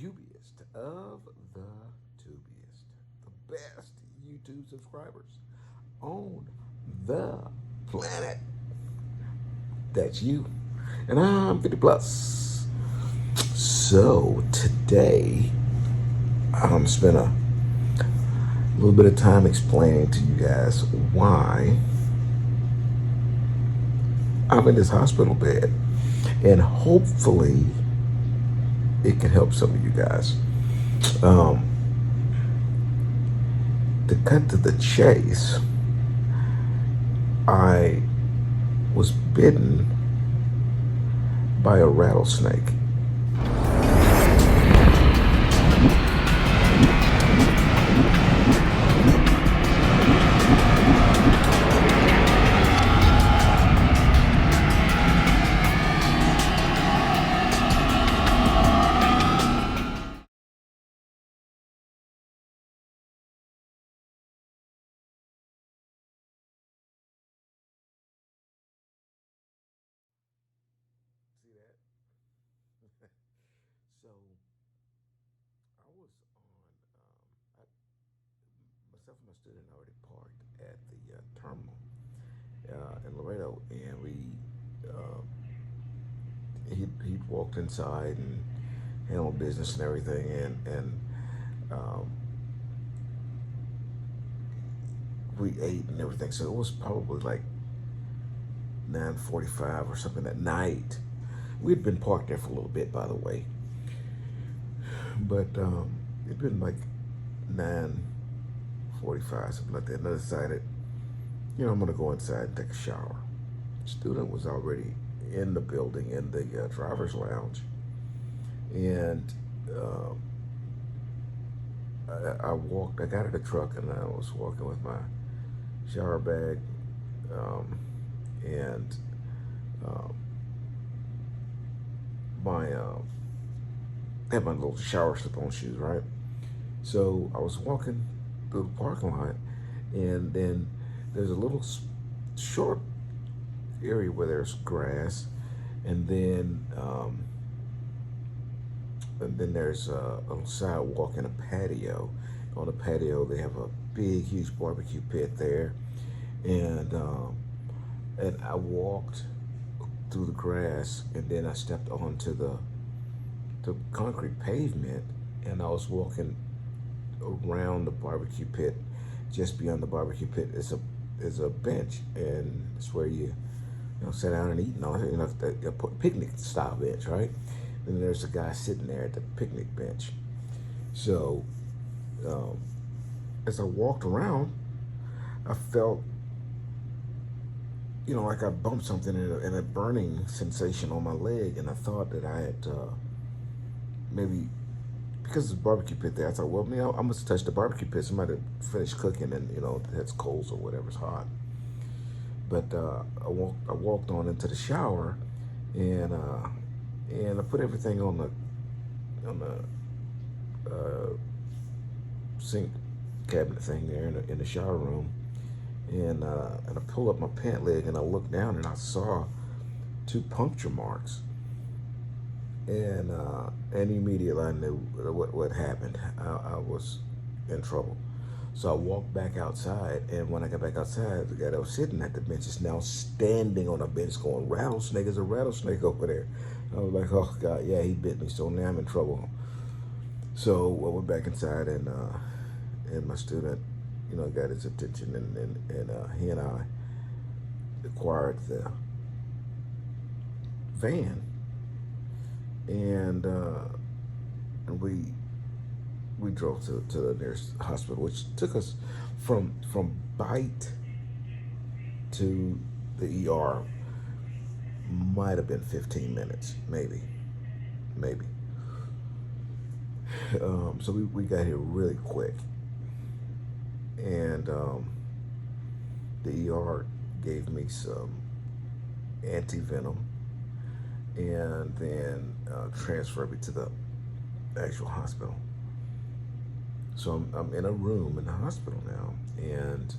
Ubiest of the tubiest, the best YouTube subscribers on the planet. That's you. And I'm 50 plus. So today, I'm going to spend a little bit of time explaining to you guys why I'm in this hospital bed. And hopefully, it can help some of you guys. Um, to cut to the chase, I was bitten by a rattlesnake. See that? So I was on, I, myself and my student already parked at the terminal in Laredo, and uh, he walked inside and handled business and everything, and um, we ate and everything. So it was probably like 9:45 or something at night. We'd been parked there for a little bit, by the way, but it'd been like 9:45, something like that. And I decided, I'm gonna go inside and take a shower. The student was already in the building in the driver's lounge, and uh, I walked. I got out of the truck and I was walking with my shower bag, and um, my I had my little shower slip-on shoes, right? So I was walking through the parking lot, and then there's a little short area where there's grass, and then there's a little sidewalk and a patio. On the patio, they have a big, huge barbecue pit there, and I walked through the grass, and then I stepped onto the concrete pavement, and I was walking around the barbecue pit. Just beyond the barbecue pit is a bench, and it's where you sit down and eat and all that. A picnic style bench, right? And there's a guy sitting there at the picnic bench. So um, as I walked around, I felt, like I bumped something and a burning sensation on my leg, and I thought that I had maybe, because it's a barbecue pit there, I thought, well, I must touch the barbecue pit. Somebody finished cooking, and that's coals or whatever's hot. But I walked on into the shower, and I put everything on the sink cabinet thing there in the shower room, and I pulled up my pant leg and I looked down and I saw two puncture marks, and immediately I knew what happened. I was in trouble. So I walked back outside, and when I got back outside, the guy that was sitting at the bench is now standing on a bench going, "Rattlesnake, there's a rattlesnake over there." I was like, "Oh God, yeah, he bit me, so now I'm in trouble." So I went back inside, and my student, got his attention, and he and I acquired the van, and we drove to the nearest hospital, which took us from bite to the ER might have been 15 minutes, maybe. So we got here really quick, and the ER gave me some anti-venom, and then transferred me to the actual hospital. So I'm in a room in the hospital now, and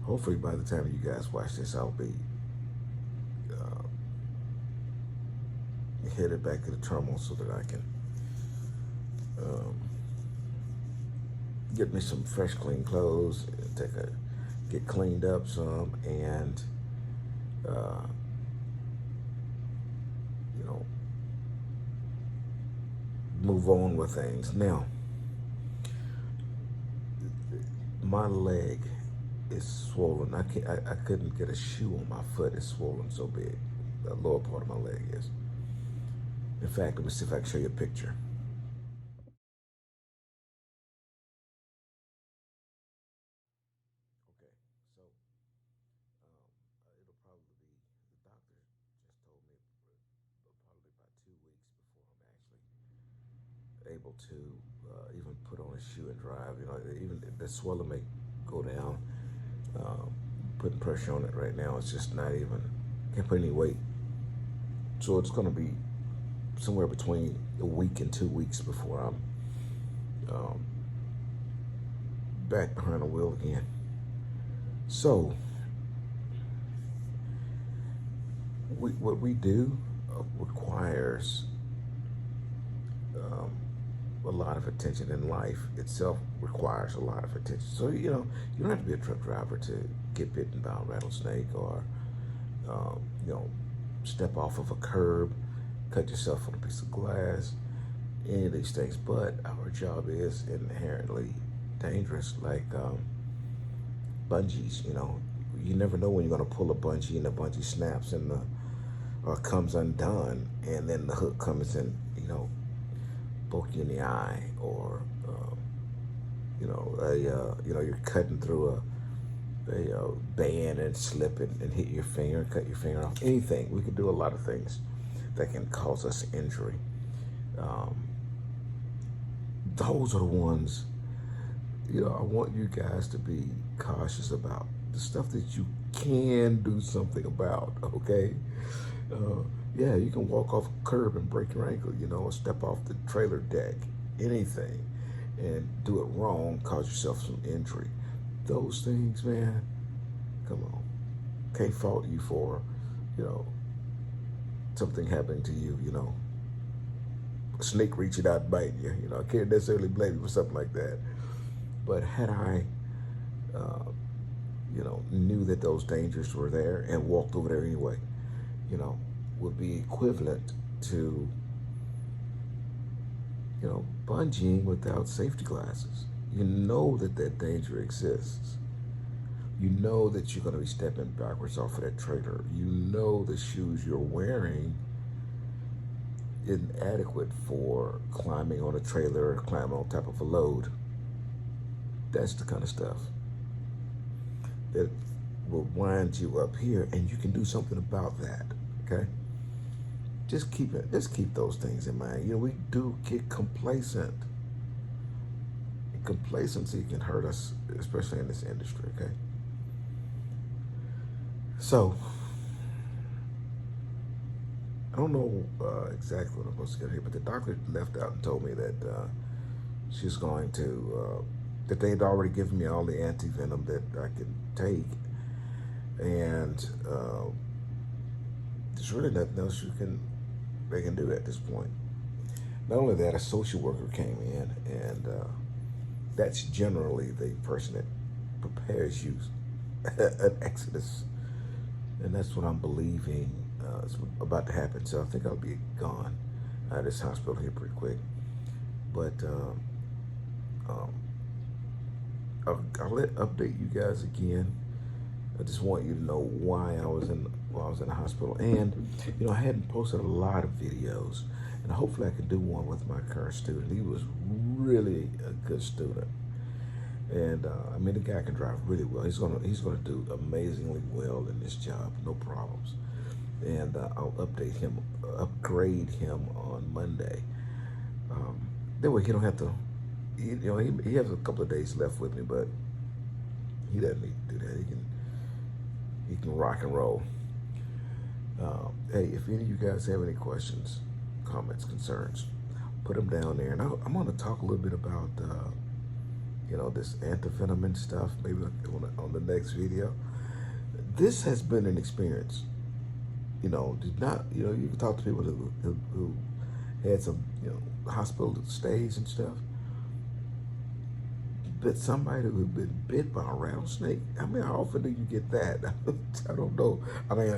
hopefully by the time you guys watch this, I'll be headed back to the terminal so that I can um, get me some fresh, clean clothes, get cleaned up some, and uh, you know, move on with things. Now, my leg is swollen. I couldn't get a shoe on my foot. It's swollen so big. The lower part of my leg is. In fact, let me see if I can show you a picture. Okay, so it'll probably be, the doctor just told me probably about 2 weeks before I'm actually able to even put on a shoe and drive. You know, even the swelling may go down. Putting pressure on it right now, it's just not even, can't put any weight. So it's going to be somewhere between a week and 2 weeks before I'm back behind the wheel again. So what we do requires a lot of attention, and life itself requires a lot of attention. So, you know, you don't have to be a truck driver to get bitten by a rattlesnake, or, you know, step off of a curb, cut yourself on a piece of glass, any of these things. But our job is inherently dangerous, like bungees. You know, you never know when you're going to pull a bungee and the bungee snaps and or comes undone, and then the hook comes in, you know, poke you in the eye, or you know, you're cutting through a band and slip it and hit your finger, cut your finger off. Anything. We can do a lot of things that can cause us injury. Those are the ones, you know, I want you guys to be cautious about. The stuff that you can do something about, okay? Yeah, you can walk off a curb and break your ankle, you know, or step off the trailer deck, anything, and do it wrong, cause yourself some injury. Those things, man, come on. Can't fault you for, you know, something happening to you, you know. A snake reaching out and biting you, you know. I can't necessarily blame you for something like that. But had I, you know, knew that those dangers were there and walked over there anyway, you know, would be equivalent to, you know, bungeeing without safety glasses. You know that that danger exists. You know that you're going to be stepping backwards off of that trailer. You know the shoes you're wearing isn't adequate for climbing on a trailer or climbing on top of a load. That's the kind of stuff that will wind you up here, and you can do something about that, okay? Just keep those things in mind. You know, we do get complacent. And complacency can hurt us, especially in this industry, okay? So, I don't know exactly what I'm supposed to get here, but the doctor left out and told me that she's going to, that they had already given me all the anti-venom that I can take, and there's really nothing else they can do at this point. Not only that, a social worker came in, and that's generally the person that prepares you an exodus, and that's what I'm believing is about to happen. So I think I'll be gone out of this hospital here pretty quick. But I'll update you guys again. I just want you to know why I was in the hospital, and you know, I hadn't posted a lot of videos, and hopefully I can do one with my current student. He was really a good student, and I mean, the guy can drive really well. He's gonna do amazingly well in this job, no problems. And I'll upgrade him on Monday. That way he don't have to. You know, he has a couple of days left with me, but he doesn't need to do that. He can rock and roll. Hey, if any of you guys have any questions, comments, concerns, put them down there. And I'm going to talk a little bit about, you know, this antivenom and stuff, maybe on the next video. This has been an experience. did not, you can talk to people who had some, hospital stays and stuff. But somebody who'd been bit by a rattlesnake, I mean, how often do you get that? I don't know. I mean,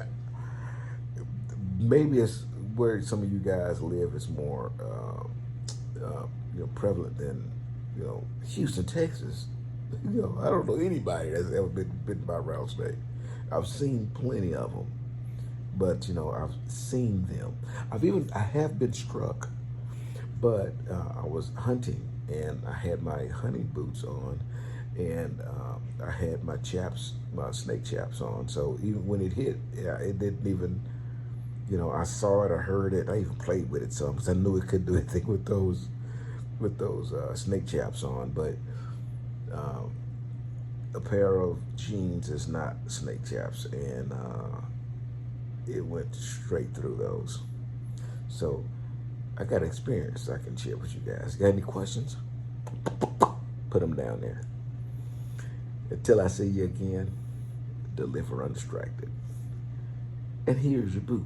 maybe it's where some of you guys live is more, prevalent than, Houston, Texas. I don't know anybody that's ever been bitten by a rattlesnake. I've seen plenty of them, but I've seen them. I have been struck, but I was hunting and I had my hunting boots on, and I had my snake chaps on. So even when it hit, yeah, it didn't even, I saw it, I heard it, I even played with it some because I knew it couldn't do anything with those snake chaps on. But a pair of jeans is not snake chaps, and it went straight through those. So I got experience I can share with you guys. Got any questions? Put them down there. Until I see you again, deliver undistracted. And here's your boop.